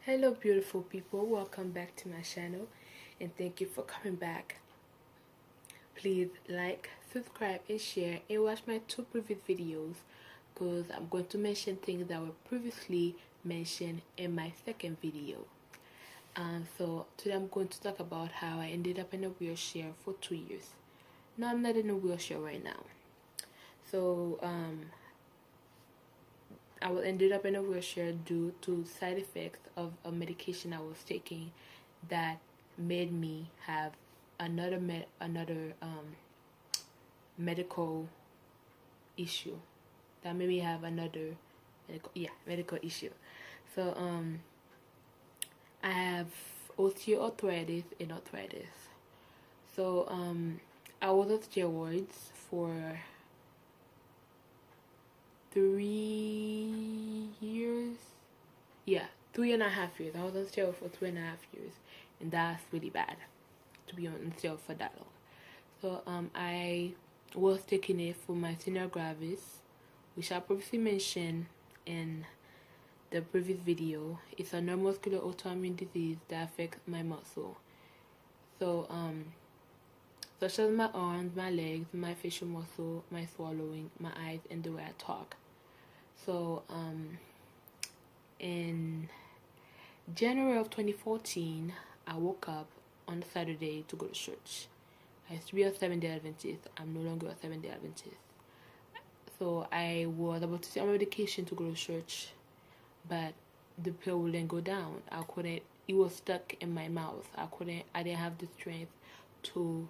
Hello beautiful people, welcome back to my channel and thank you for coming back. Please like, subscribe and share and watch my two previous videos because I'm going to mention things that were previously mentioned in my second video. So today I'm going to talk about how I ended up in a wheelchair for 2 years. No, I'm not in a wheelchair right now. So I ended up in a wheelchair due to side effects of a medication I was taking that made me have another medical issue. That made me have another medical issue. So I have osteoarthritis and arthritis. So I was on steroids for 3 years. Yeah, 3.5 years. I was on steroids for 3.5 years, and that's really bad to be on steroids for that long. So I was taking it for myasthenia gravis, which I previously mentioned in the previous video. It's a neuromuscular autoimmune disease that affects my muscle. So such as my arms, my legs, my facial muscle, my swallowing, my eyes, and the way I talk. So in January of 2014, I woke up on a Saturday to go to church. I used to be a 7-day Adventist. I'm no longer a 7-day Adventist. So I was about to take my medication to go to church, but the pill wouldn't go down. I couldn't. It was stuck in my mouth. I didn't have the strength to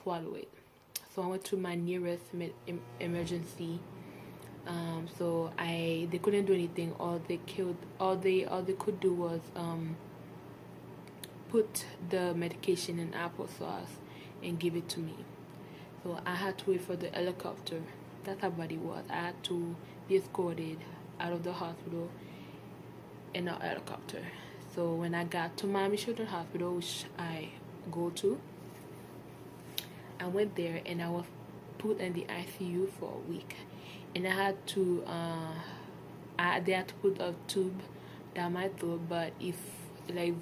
swallow it. So I went to my nearest emergency. So they couldn't do anything. All they could do was put the medication in applesauce and give it to me. So I had to wait for the helicopter. That's how bad it was. I had to be escorted out of the hospital in a helicopter. So when I got to Miami Children's Hospital, which I go to, I went there and I was put in the ICU for a week. And I had to they had to put a tube down my throat, but if like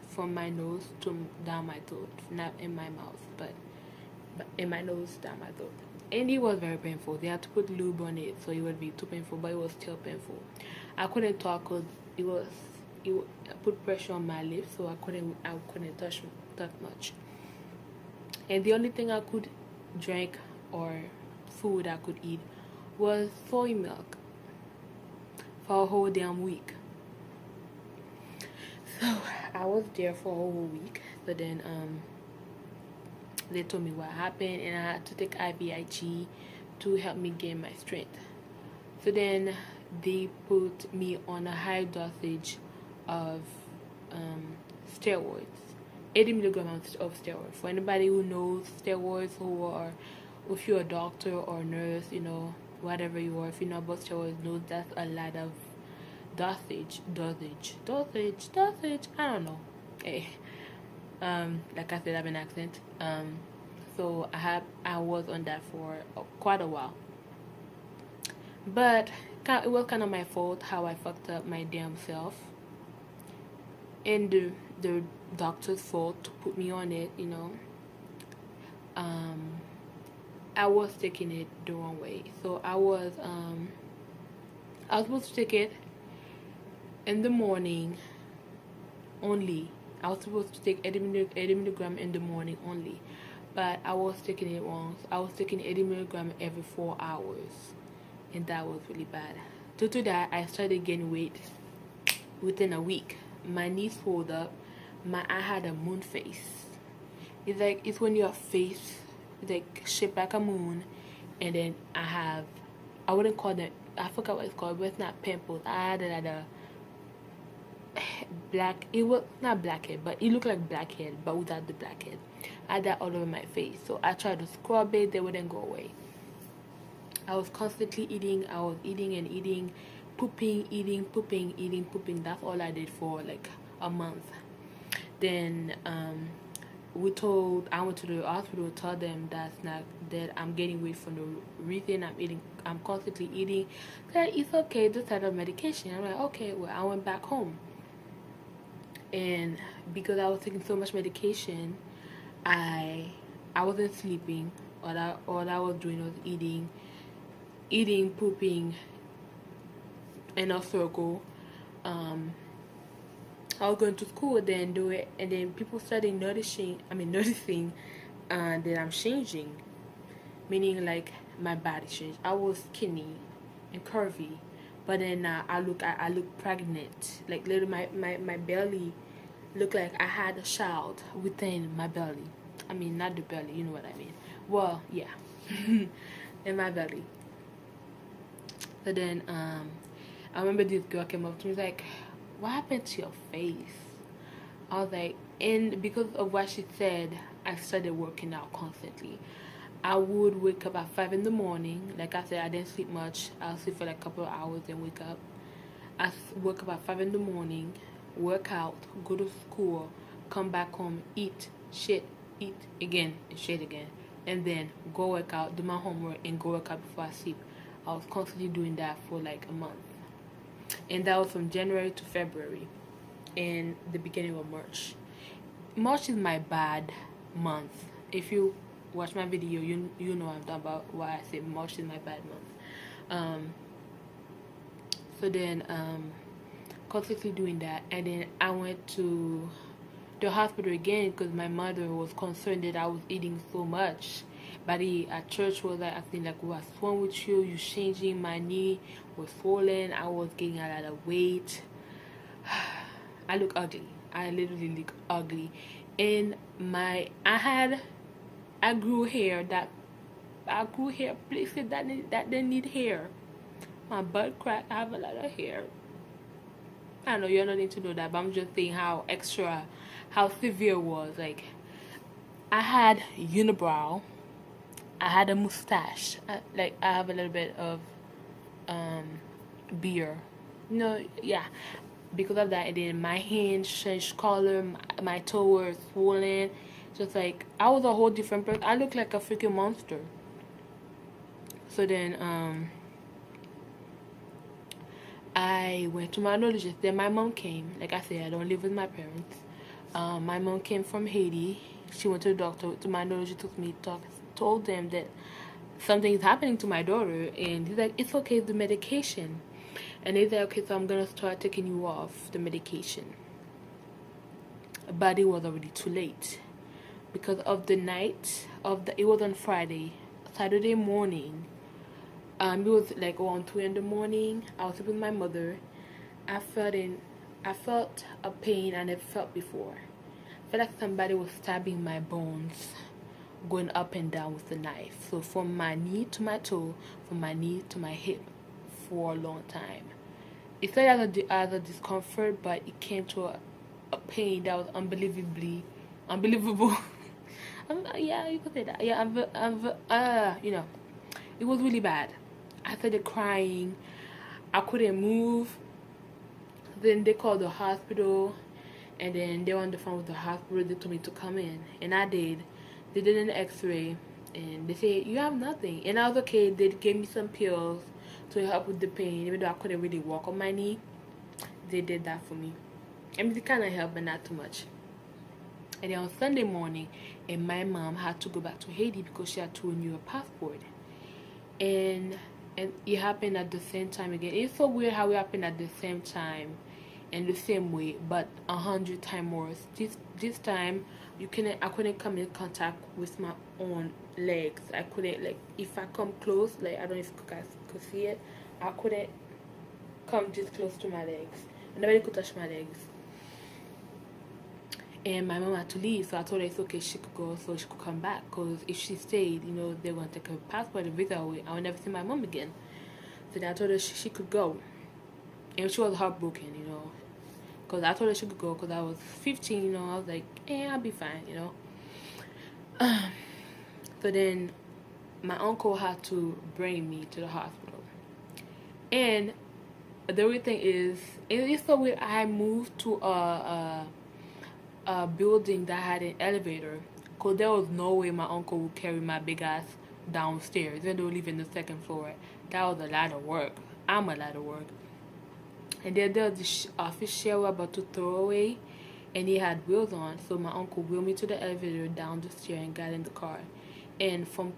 from my nose to down my throat, not in my mouth, but in my nose down my throat. And it was very painful. They had to put lube on it, so it would be too painful, but it was still painful. I couldn't talk because it put pressure on my lips, so I couldn't touch much. And the only thing I could drink or food I could eat was soy milk for a whole damn week. So I was there for a whole week. So then they told me what happened, and I had to take IVIG to help me gain my strength. So then they put me on a high dosage of steroids, 80 milligrams of steroids. For anybody who knows steroids, if you're a doctor or nurse, whatever you are, if you know about steroids, knows that's a lot of dosage. I don't know. Hey, like I said, I have an accent. So I was on that for quite a while. But it was kind of my fault how I fucked up my damn self, and the doctor's fault to put me on it. I was taking it the wrong way. So I was supposed to take it in the morning only. I was supposed to take 80 milligram in the morning only, but I was taking it wrong. So I was taking 80 milligram every 4 hours, and that was really bad. Due to that, I started gaining weight within a week. My knees swelled up. I had a moon face. It's when your face is like shaped like a moon, and then I wouldn't call them, I forgot what it's called, but it's not pimples. I had a black, it was not blackhead, but it looked like blackhead, but without the blackhead. I had that all over my face. So I tried to scrub it, they wouldn't go away. I was constantly eating. I was eating and eating, pooping, eating, pooping, eating, pooping. That's all I did for like a month. Then I went to the hospital, told them that I'm gaining weight for no reason. I'm constantly eating. That it's okay, just had a medication. I'm like, okay. Well, I went back home. and because I was taking so much medication, I I wasn't sleeping. All I was doing was eating, pooping in a circle. Um, I was going to school, then do it, and then people started noticing. Noticing that I'm changing, meaning like my body changed. I was skinny and curvy, but then I look pregnant. Like little my belly looked like I had a child within my belly. I mean, not the belly, you know what I mean. Well, yeah, in my belly. So then I remember this girl came up to me like, "What happened to your face?" I was like, and because of what she said, I started working out constantly. I would wake up at 5 in the morning. Like I said, I didn't sleep much. I'll sleep for like a couple of hours and wake up. Wake up at 5 in the morning, work out, go to school, come back home, eat, shit, eat again, and shit again, and then go work out, do my homework, and go work out before I sleep. I was constantly doing that for like a month, and that was from January to February, and the beginning of March. March is my bad month. If you watch my video, you know I'm talking about why I say March is my bad month. So then constantly doing that, and then I went to the hospital again because my mother was concerned that I was eating so much. But at church was like asking like, "What's wrong with you? You changing?" My knee was swollen. I was getting a lot of weight. I look ugly. I literally look ugly. And I grew hair places that didn't need hair. My butt crack. I have a lot of hair. I know you don't need to know that, but I'm just saying how severe it was. Like I had unibrow. I had a mustache. I have a little bit of beard. No, yeah. Because of that, and then my hands changed color. My toe was swollen. Just like I was a whole different person. I looked like a freaking monster. So then I went to my neurologist. Then my mom came. Like I said, I don't live with my parents. My mom came from Haiti. She went to the doctor. To my neurologist, told them that something is happening to my daughter, and he's like, "It's okay, the medication." And they said, "Okay, so I'm gonna start taking you off the medication." But it was already too late because of the night of the. It was on Friday, Saturday morning. It was like around 2 in the morning. I was with my mother. I felt a pain I never felt before. I felt like somebody was stabbing my bones, going up and down with a knife. So from my knee to my toe, from my knee to my hip, for a long time. It started as a discomfort, but it came to a pain that was unbelievable. Yeah, you could say that. Yeah, it was really bad. I started crying. I couldn't move. Then they called the hospital, and then they were on the phone with the hospital. They told me to come in, and I did. They did an X-ray, and they said you have nothing, and I was okay. They gave me some pills to help with the pain, even though I couldn't really walk on my knee. They did that for me. I mean, it kind of helped, but not too much. And then on Sunday morning, and my mom had to go back to Haiti because she had to renew her passport. And it happened at the same time again. It's so weird how it happened at the same time in the same way, but 100 times worse. This time, I couldn't come in contact with my own legs. I couldn't, like, if I come close, like, I don't know if you guys could see it, I couldn't come this close to my legs. Nobody could touch my legs. And my mom had to leave, so I told her it's okay, she could go, so she could come back. Because if she stayed, they were going to take her passport and visa away. I would never see my mom again. So then I told her she could go. And she was heartbroken, Because I told her she could go because I was 15, I was like, I'll be fine, So then my uncle had to bring me to the hospital. And the weird thing is, it's so weird, I moved to a building that had an elevator, because there was no way my uncle would carry my big ass downstairs, even though we live in the second floor. That was a lot of work. I'm a lot of work. And then there was this office chair we're about to throw away, and he had wheels on. So my uncle wheeled me to the elevator, down the stair, and got in the car. And from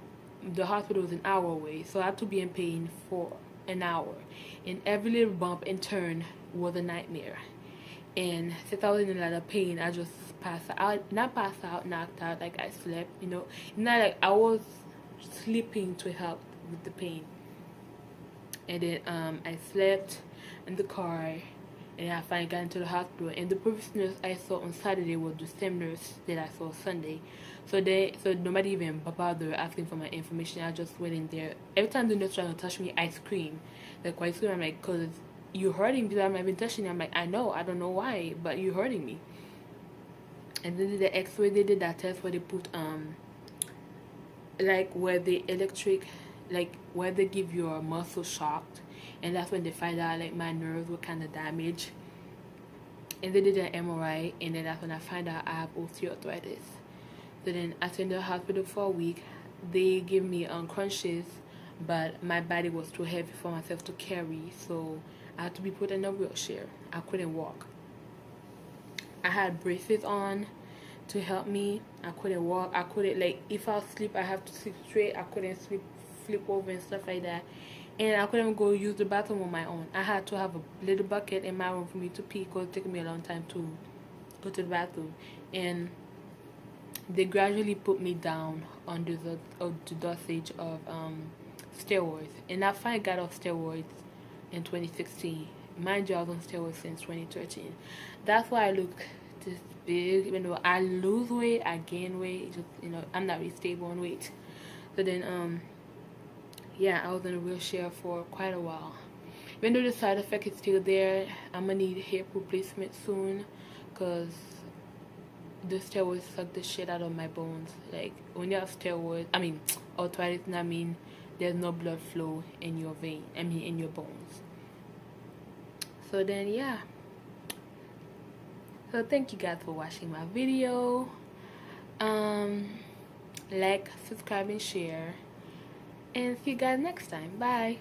the hospital was an hour away, so I had to be in pain for an hour. And every little bump and turn was a nightmare. And since I was in a lot of pain, I just passed out. Not passed out, knocked out, like I slept, you know. Not like I was sleeping to help with the pain. And then I slept in the car, and I finally got into the hospital. And the previous nurse I saw on Saturday was the same nurse that I saw Sunday. So nobody even bothered asking for my information. I just went in there. Every time the nurse tried to touch me, I scream. Like, why scream? I'm like, cause you're hurting, because I'm not even touching you. I'm like, I know, I don't know why, but you're hurting me. And then the X-ray, they did that test where they put like where the electric, like where they give your muscle shocked, and that's when they find out like my nerves were kind of damaged. And they did an MRI, and then that's when I find out I have osteoarthritis. So then I stayed in the hospital for a week. They gave me crunches, but my body was too heavy for myself to carry, so I had to be put in a wheelchair. I couldn't walk. I had braces on to help me. I couldn't walk. I couldn't, like, if I sleep, I have to sleep straight. I couldn't sleep, flip over and stuff like that. And I couldn't go use the bathroom on my own. I had to have a little bucket in my room for me to pee, because it took me a long time to go to the bathroom. And they gradually put me down under the dosage of steroids. And I finally got off steroids in 2016. Mind you, I was on steroids since 2013. That's why I look this big. Even though I lose weight, I gain weight. Just, you know, I'm not really stable on weight. So then yeah, I was in a wheelchair for quite a while. Even though the side effect is still there, I'm gonna need hip replacement soon, because the steroids suck the shit out of my bones. Like, when you have steroids, I mean arthritis, that mean there's no blood flow in your vein, I mean in your bones. So then yeah, so thank you guys for watching my video. Like, subscribe, and share, and see you guys next time. Bye.